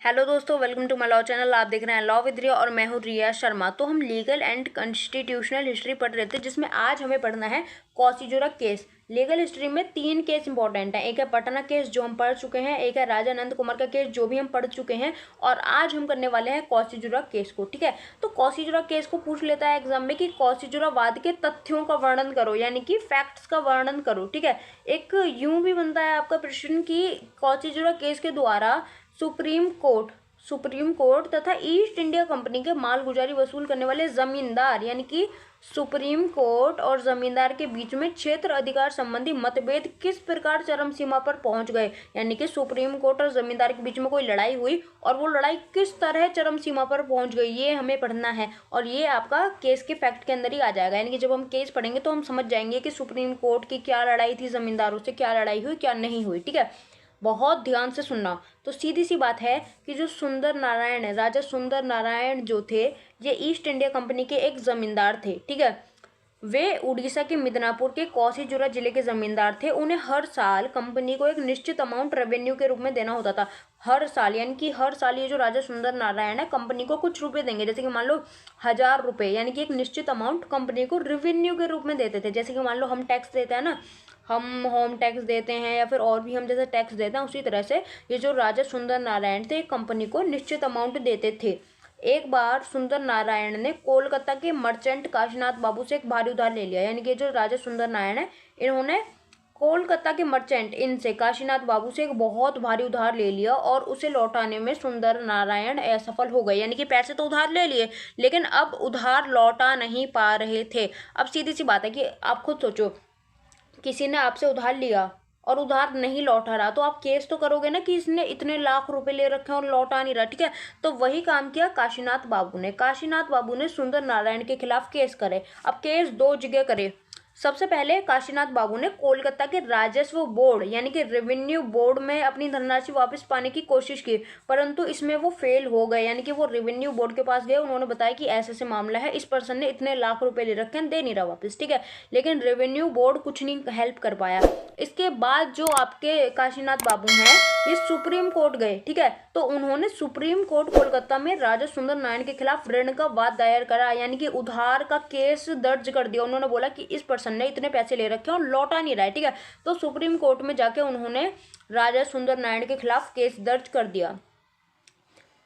Hello दोस्तों, welcome to my law channel. आप देख रहे हैं लॉ विद रिया और मैं हूँ रिया शर्मा। तो हम लीगल एंड कॉन्स्टिट्यूशनल हिस्ट्री पढ़ रहे थे, जिसमें आज हमें पढ़ना है कॉसीजुरा केस। लीगल हिस्ट्री में 3 केस इंपॉर्टेंट हैं। एक है पटना केस जो हम पढ़ चुके हैं, एक है राजा नंद कुमार का केस जो भी हम पढ़ चुके हैं, और आज हम करने वाले हैं कॉसीजुरा केस को। ठीक है, तो कॉसीजुरा केस को पूछ लेता है एग्जाम में कि कॉसीजुरा वाद के तथ्यों का वर्णन करो, यानी कि फैक्ट्स का वर्णन करो। ठीक है, एक यूं भी बनता है आपका प्रश्न कि कॉसीजुरा केस के द्वारा सुप्रीम कोर्ट तथा ईस्ट इंडिया कंपनी के मालगुजारी वसूल करने वाले जमींदार, यानी कि सुप्रीम कोर्ट और जमींदार के बीच में क्षेत्र अधिकार संबंधी मतभेद किस प्रकार चरम सीमा पर पहुंच गए। यानी कि सुप्रीम कोर्ट और जमींदार के बीच में कोई लड़ाई हुई और वो लड़ाई किस तरह चरम सीमा पर पहुंच गई, ये हमें पढ़ना है। और ये आपका केस के फैक्ट के अंदर ही आ जाएगा। यानी कि जब हम केस पढ़ेंगे तो हम समझ जाएंगे कि सुप्रीम कोर्ट की क्या लड़ाई थी, जमींदारों से क्या लड़ाई हुई, क्या नहीं हुई। ठीक है, बहुत ध्यान से सुनना। तो सीधी सी बात है कि जो सुंदर नारायण है, राजा सुंदर नारायण जो थे, ये ईस्ट इंडिया कंपनी के एक जमींदार थे। ठीक है, वे उड़ीसा के मिदनापुर के कौसीजुरा जिले के जमींदार थे। उन्हें हर साल कंपनी को एक निश्चित अमाउंट रेवेन्यू के रूप में देना होता था। हर साल, यानी कि हर साल ये जो राजा सुंदर नारायण है कंपनी को कुछ रुपए देंगे। जैसे कि मान लो 1000 रुपये, यानी कि एक निश्चित अमाउंट कंपनी को रेवेन्यू के रूप में देते थे। जैसे कि मान लो हम टैक्स देते हैं ना, हम होम टैक्स देते हैं या फिर और भी हम जैसे टैक्स देते हैं, उसी तरह से ये जो राजा सुंदर नारायण थे कंपनी को निश्चित अमाउंट देते थे। एक बार सुंदर नारायण ने कोलकाता के मर्चेंट काशीनाथ बाबू से एक भारी उधार ले लिया। यानी कि जो राजा सुंदर नारायण है, इन्होंने कोलकाता के मर्चेंट इनसे काशीनाथ बाबू से एक बहुत भारी उधार ले लिया और उसे लौटाने में सुंदर नारायण असफल हो गए। यानी कि पैसे तो उधार ले लिए, लेकिन अब उधार लौटा नहीं पा रहे थे। अब सीधी सी बात है कि आप खुद सोचो, किसी ने आपसे उधार लिया और उधार नहीं लौटा रहा, तो आप केस तो करोगे ना कि इसने इतने लाख रुपए ले रखे हैं और लौटा नहीं रहा। ठीक है, तो वही काम किया काशीनाथ बाबू ने। काशीनाथ बाबू ने सुंदर नारायण के खिलाफ केस करे। अब केस 2 जगह करे। सबसे पहले काशीनाथ बाबू ने कोलकाता के राजस्व बोर्ड, यानी कि रेवेन्यू बोर्ड में अपनी धनराशि वापस पाने की कोशिश की, परंतु इसमें वो फेल हो गए। यानी कि वो रेवेन्यू बोर्ड के पास गए, उन्होंने बताया कि ऐसे ऐसे मामला है, इस पर्सन ने इतने लाख रुपए ले रखे हैं, दे नहीं रहा वापस। ठीक है, लेकिन रेवेन्यू बोर्ड कुछ नहीं हेल्प कर पाया। इसके बाद जो आपके काशीनाथ बाबू हैं, ये सुप्रीम कोर्ट गए। ठीक है, तो उन्होंने सुप्रीम कोर्ट कोलकाता में राजा सुंदर नारायण के खिलाफ ऋण का वाद दायर करा, यानी कि उधार का केस दर्ज कर दिया। उन्होंने बोला कि इस पर्सन ने इतने पैसे ले रखे हैं और लौटा नहीं रहा है। ठीक है, तो सुप्रीम कोर्ट में जाके उन्होंने राजा सुंदर नारायण के खिलाफ केस दर्ज कर दिया।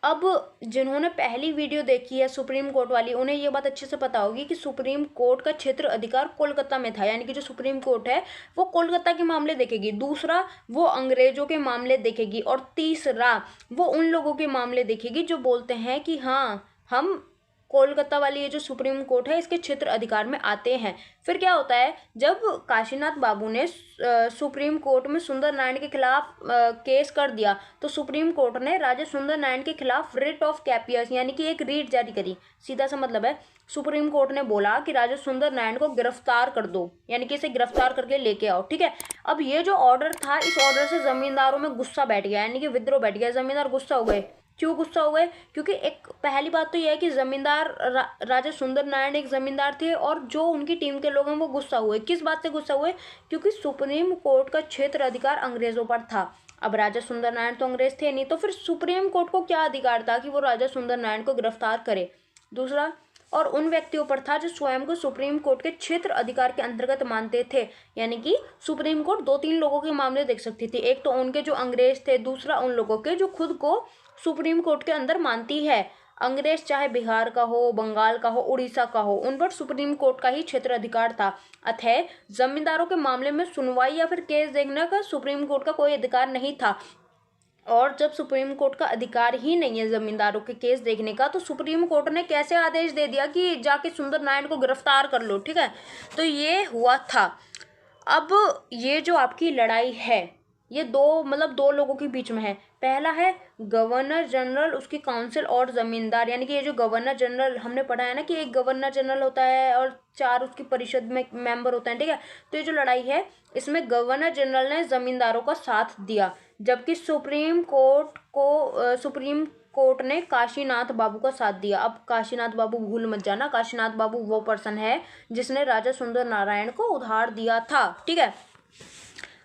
अब जिन्होंने पहली वीडियो देखी है सुप्रीम कोर्ट वाली, उन्हें ये बात अच्छे से पता होगी कि सुप्रीम कोर्ट का क्षेत्र अधिकार कोलकाता में था। यानी कि जो सुप्रीम कोर्ट है वो कोलकाता के मामले देखेगी, दूसरा वो अंग्रेजों के मामले देखेगी, और तीसरा वो उन लोगों के मामले देखेगी जो बोलते हैं कि हाँ, हम कोलकाता वाली ये जो सुप्रीम कोर्ट है इसके क्षेत्र अधिकार में आते हैं। फिर क्या होता है, जब काशीनाथ बाबू ने सुप्रीम कोर्ट में सुंदर नारायण के खिलाफ केस कर दिया, तो सुप्रीम कोर्ट ने राजा सुंदर नारायण के खिलाफ रिट ऑफ कैपियस, यानी कि एक रीट जारी करी। सीधा सा मतलब है, सुप्रीम कोर्ट ने बोला कि राजा सुंदर नारायण को गिरफ्तार कर दो, यानी कि इसे गिरफ्तार करके लेके आओ। ठीक है, अब ये जो ऑर्डर था, इस ऑर्डर से जमींदारों में गुस्सा बैठ गया, यानी कि विद्रोह बैठ गया। जमींदार गुस्सा हो गए। क्यों गुस्सा हो गए? क्योंकि एक पहली बात तो यह है कि जमींदार राजा सुंदर नारायण एक जमींदार थे, और जो उनकी टीम के लोग हैं वो गुस्सा हुए। किस बात से गुस्सा हुए? क्योंकि सुप्रीम कोर्ट का क्षेत्र अधिकार अंग्रेजों पर था। अब राजा सुंदर नारायण तो अंग्रेज थे नहीं, तो फिर सुप्रीम कोर्ट को क्या अधिकार था कि वो राजा सुंदर नारायण को गिरफ्तार करे? दूसरा, और उन व्यक्तियों पर था जो स्वयं को सुप्रीम कोर्ट के क्षेत्र अधिकार के अंतर्गत मानते थे। यानी कि सुप्रीम कोर्ट 2-3 लोगों के मामले देख सकती थी, एक तो उनके जो अंग्रेज थे, दूसरा उन लोगों के जो खुद को सुप्रीम कोर्ट के अंदर मानती है। अंग्रेज चाहे बिहार का हो, बंगाल का हो, उड़ीसा का हो, उन पर सुप्रीम कोर्ट का ही क्षेत्र अधिकार था। अतः जमींदारों के मामले में सुनवाई या फिर केस देखने का सुप्रीम कोर्ट का कोई अधिकार नहीं था। और जब सुप्रीम कोर्ट का अधिकार ही नहीं है जमींदारों के केस देखने का, तो सुप्रीम कोर्ट ने कैसे आदेश दे दिया कि जाके सुंदर नारायण को गिरफ्तार कर लो? ठीक है, तो ये हुआ था। अब ये जो आपकी लड़ाई है, ये दो लोगों के बीच में है। पहला है गवर्नर जनरल, उसकी काउंसिल और जमींदार। यानी कि ये जो गवर्नर जनरल हमने पढ़ा है ना कि एक गवर्नर जनरल होता है और 4 उसकी परिषद में मेंबर होते हैं। ठीक है, तो ये जो लड़ाई है इसमें गवर्नर जनरल ने जमींदारों का साथ दिया, जबकि सुप्रीम कोर्ट ने काशीनाथ बाबू का साथ दिया। अब काशीनाथ बाबू भूल मत जाना, काशीनाथ बाबू वो पर्सन है जिसने राजा सुंदर नारायण को उधार दिया था। ठीक है,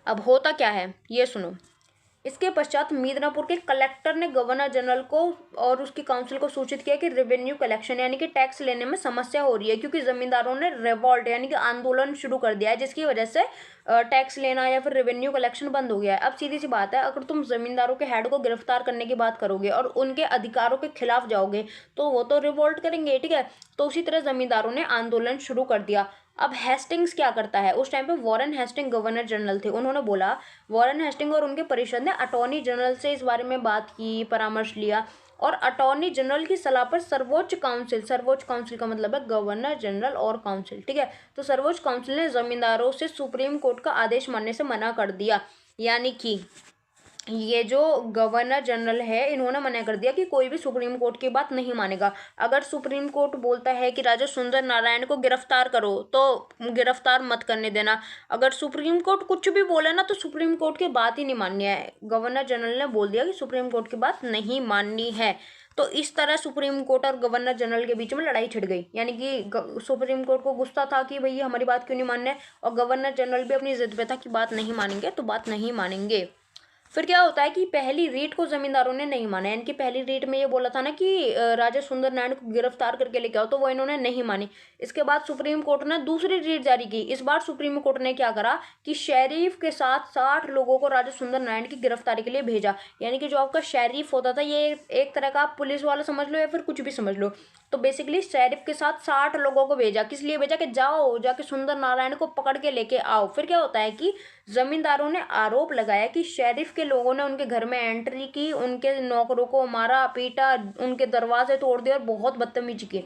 अब होता क्या है ये सुनो। इसके पश्चात मिदनापुर के कलेक्टर ने गवर्नर जनरल को और उसकी काउंसिल को सूचित किया कि रेवेन्यू कलेक्शन यानी कि टैक्स लेने में समस्या हो रही है, क्योंकि जमींदारों ने रिवॉल्ट यानी कि आंदोलन शुरू कर दिया है, जिसकी वजह से टैक्स लेना या फिर रेवेन्यू कलेक्शन बंद हो गया है। अब सीधी सी बात है, अगर तुम जमींदारों के हेड को गिरफ्तार करने की बात करोगे और उनके अधिकारों के खिलाफ जाओगे तो वो तो रिवोल्ट करेंगे, ठीक है। तो उसी तरह जमींदारों ने आंदोलन शुरू कर दिया। अब हेस्टिंग्स क्या करता है, उस टाइम पे वॉरेन हेस्टिंग गवर्नर जनरल थे। उन्होंने बोला, वॉरेन हेस्टिंग और उनके परिषद ने अटॉर्नी जनरल से इस बारे में बात की, परामर्श लिया, और अटॉर्नी जनरल की सलाह पर सर्वोच्च काउंसिल का मतलब है गवर्नर जनरल और काउंसिल, ठीक है। तो सर्वोच्च काउंसिल ने जमींदारों से सुप्रीम कोर्ट का आदेश मानने से मना कर दिया। यानी कि ये जो गवर्नर जनरल है, इन्होंने मना कर दिया कि कोई भी सुप्रीम कोर्ट की बात नहीं मानेगा। अगर सुप्रीम कोर्ट बोलता है कि राजा सुंदर नारायण को गिरफ्तार करो तो गिरफ्तार मत करने देना। अगर सुप्रीम कोर्ट कुछ भी बोले ना तो सुप्रीम कोर्ट की बात ही नहीं माननी है। गवर्नर जनरल ने बोल दिया कि सुप्रीम कोर्ट की बात नहीं माननी है। तो इस तरह सुप्रीम कोर्ट और गवर्नर जनरल के बीच में लड़ाई छिड़ गई। यानी कि सुप्रीम कोर्ट को गुस्सा था कि भैया हमारी बात क्यों नहीं मानना है, और गवर्नर जनरल भी अपनी जिद पे था कि बात नहीं मानेंगे तो बात नहीं मानेंगे। फिर क्या होता है कि पहली रीट को जमींदारों ने नहीं माना। इनकी पहली रीट में ये बोला था ना कि राजा सुंदर नारायण को गिरफ्तार करके लेके आओ, तो वो इन्होंने नहीं मानी। इसके बाद सुप्रीम कोर्ट ने दूसरी रीट जारी की। इस बार सुप्रीम कोर्ट ने क्या करा कि शेरीफ के साथ 60 लोगों को राजा सुंदर नारायण की गिरफ्तारी के लिए भेजा। यानी कि जो आपका शेरीफ होता था, ये एक तरह का आप पुलिस वाला समझ लो या फिर कुछ भी समझ लो। तो बेसिकली शेरिफ के साथ 60 लोगों को भेजा। किस लिए भेजा कि जाओ जाके सुंदर नारायण को पकड़ के लेके आओ। फिर क्या होता है कि जमींदारों ने आरोप लगाया कि शेरिफ के लोगों ने उनके घर में एंट्री की, उनके नौकरों को मारा पीटा, उनके दरवाजे तोड़ दिए और बहुत बदतमीजी की।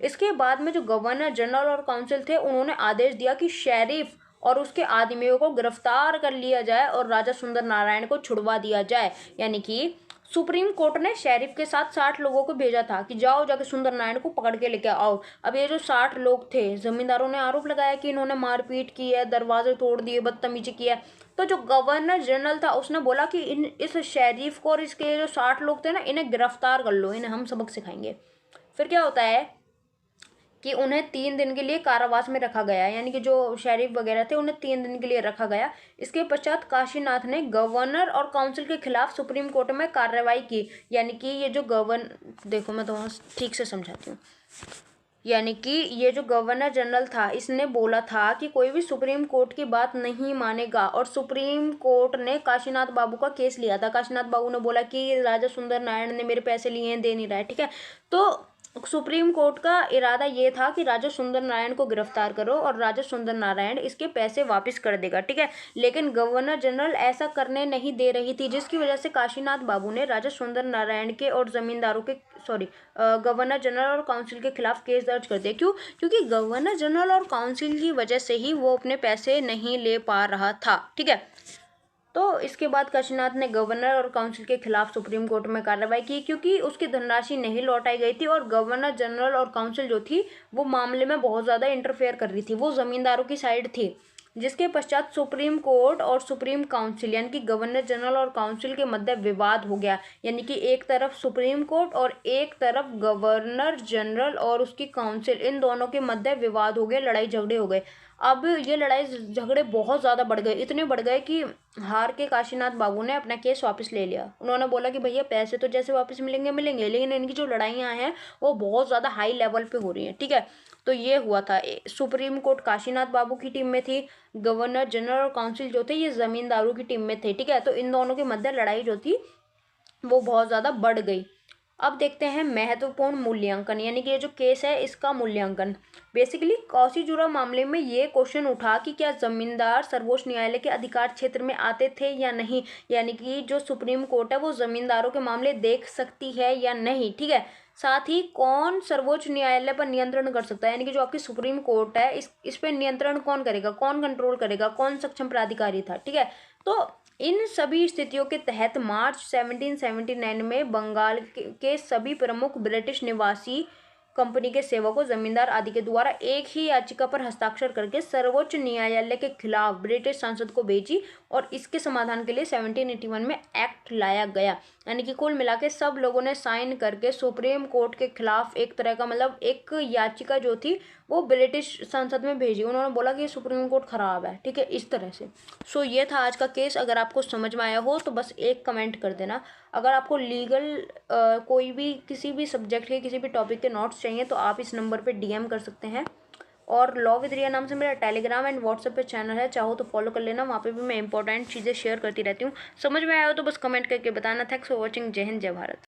इसके बाद में जो गवर्नर जनरल और काउंसिल थे, उन्होंने आदेश दिया कि शेरिफ और उसके आदमियों को गिरफ्तार कर लिया जाए और राजा सुंदर नारायण को छुड़वा दिया जाए। यानी कि सुप्रीम कोर्ट ने शेरिफ के साथ 60 लोगों को भेजा था कि जाओ जाके सुंदर नारायण को पकड़ के लेके आओ। अब ये जो 60 लोग थे, जमींदारों ने आरोप लगाया कि इन्होंने मारपीट की है, दरवाजे तोड़ दिए, बदतमीजी की है। तो जो गवर्नर जनरल था उसने बोला कि इस शेरिफ को और इसके जो 60 लोग थे ना, इन्हें गिरफ्तार कर लो, इन्हें हम सबक सिखाएंगे। फिर क्या होता है कि उन्हें 3 दिन के लिए कारावास में रखा गया। यानी कि जो शेरिफ वगैरह थे उन्हें 3 दिन के लिए रखा गया। इसके पश्चात काशीनाथ ने गवर्नर और काउंसिल के खिलाफ सुप्रीम कोर्ट में कार्रवाई की। यानी कि ये जो देखो मैं तो ठीक से समझाती हूँ। यानी कि ये जो गवर्नर जनरल था, इसने बोला था कि कोई भी सुप्रीम कोर्ट की बात नहीं मानेगा, और सुप्रीम कोर्ट ने काशीनाथ बाबू का केस लिया था। काशीनाथ बाबू ने बोला कि राजा सुंदर नारायण ने मेरे पैसे लिए हैं, दे नहीं रहा है, ठीक है। तो सुप्रीम कोर्ट का इरादा ये था कि राजा सुंदर नारायण को गिरफ्तार करो और राजा सुंदर नारायण इसके पैसे वापस कर देगा, ठीक है। लेकिन गवर्नर जनरल ऐसा करने नहीं दे रही थी, जिसकी वजह से काशीनाथ बाबू ने राजा सुंदर नारायण के और जमींदारों के गवर्नर जनरल और काउंसिल के खिलाफ केस दर्ज कर दिया। क्यों? क्योंकि गवर्नर जनरल और काउंसिल की वजह से ही वो अपने पैसे नहीं ले पा रहा था, ठीक है। तो इसके बाद काशीनाथ ने गवर्नर और काउंसिल के खिलाफ सुप्रीम कोर्ट में कार्रवाई की, क्योंकि उसकी धनराशि नहीं लौटाई गई थी और गवर्नर जनरल और काउंसिल जो थी वो मामले में बहुत ज़्यादा इंटरफेयर कर रही थी, वो ज़मींदारों की साइड थी। जिसके पश्चात सुप्रीम कोर्ट और सुप्रीम काउंसिल यानी कि गवर्नर जनरल और काउंसिल के मध्य विवाद हो गया। यानी कि एक तरफ सुप्रीम कोर्ट और एक तरफ गवर्नर जनरल और उसकी काउंसिल, इन दोनों के मध्य विवाद हो गए, लड़ाई झगड़े हो गए। अब ये लड़ाई झगड़े बहुत ज़्यादा बढ़ गए, इतने बढ़ गए कि हार के काशीनाथ बाबू ने अपना केस वापस ले लिया। उन्होंने बोला कि भैया पैसे तो जैसे वापस मिलेंगे मिलेंगे, लेकिन इनकी जो लड़ाइयाँ हैं वो बहुत ज़्यादा हाई लेवल पे हो रही हैं, ठीक है। तो ये हुआ था। सुप्रीम कोर्ट काशीनाथ बाबू की टीम में थी, गवर्नर जनरल और काउंसिल जो थे ये जमींदारों की टीम में थे, ठीक है। तो इन दोनों के मध्य लड़ाई जो थी वो बहुत ज़्यादा बढ़ गई। अब देखते हैं महत्वपूर्ण मूल्यांकन, यानी कि ये जो केस है इसका मूल्यांकन। बेसिकली कौसीजुरा मामले में ये क्वेश्चन उठा कि क्या जमींदार सर्वोच्च न्यायालय के अधिकार क्षेत्र में आते थे या नहीं। यानी कि जो सुप्रीम कोर्ट है वो जमींदारों के मामले देख सकती है या नहीं, ठीक है। साथ ही कौन सर्वोच्च न्यायालय पर नियंत्रण कर सकता है, यानी कि जो आपकी सुप्रीम कोर्ट है इस पे नियंत्रण कौन करेगा, कौन कंट्रोल करेगा, कौन सक्षम प्राधिकारी था, ठीक है। तो इन सभी स्थितियों के तहत मार्च 1779 में बंगाल के सभी प्रमुख ब्रिटिश निवासी कंपनी के सेवकों, जमींदार आदि के द्वारा एक ही याचिका पर हस्ताक्षर करके सर्वोच्च न्यायालय के खिलाफ ब्रिटिश संसद को भेजी और इसके समाधान के लिए 1781 में एक्ट लाया गया। यानी कि कुल मिला के सब लोगों ने साइन करके सुप्रीम कोर्ट के खिलाफ एक तरह का मतलब एक याचिका जो थी वो ब्रिटिश संसद में भेजी। उन्होंने बोला कि सुप्रीम कोर्ट खराब है, ठीक है, इस तरह से। सो ये था आज का केस। अगर आपको समझ में आया हो तो बस एक कमेंट कर देना। अगर आपको लीगल कोई भी किसी भी सब्जेक्ट के किसी भी टॉपिक के नोट्स चाहिए तो आप इस नंबर पे डीएम कर सकते हैं। और लॉ विद रिया नाम से मेरा टेलीग्राम एंड व्हाट्सएप पे चैनल है, चाहो तो फॉलो कर लेना। वहाँ पे भी मैं इंपॉर्टेंट चीज़ें शेयर करती रहती हूँ। समझ में आया हो तो बस कमेंट करके बताना। Thanks for watching. जय हिंद, जय भारत।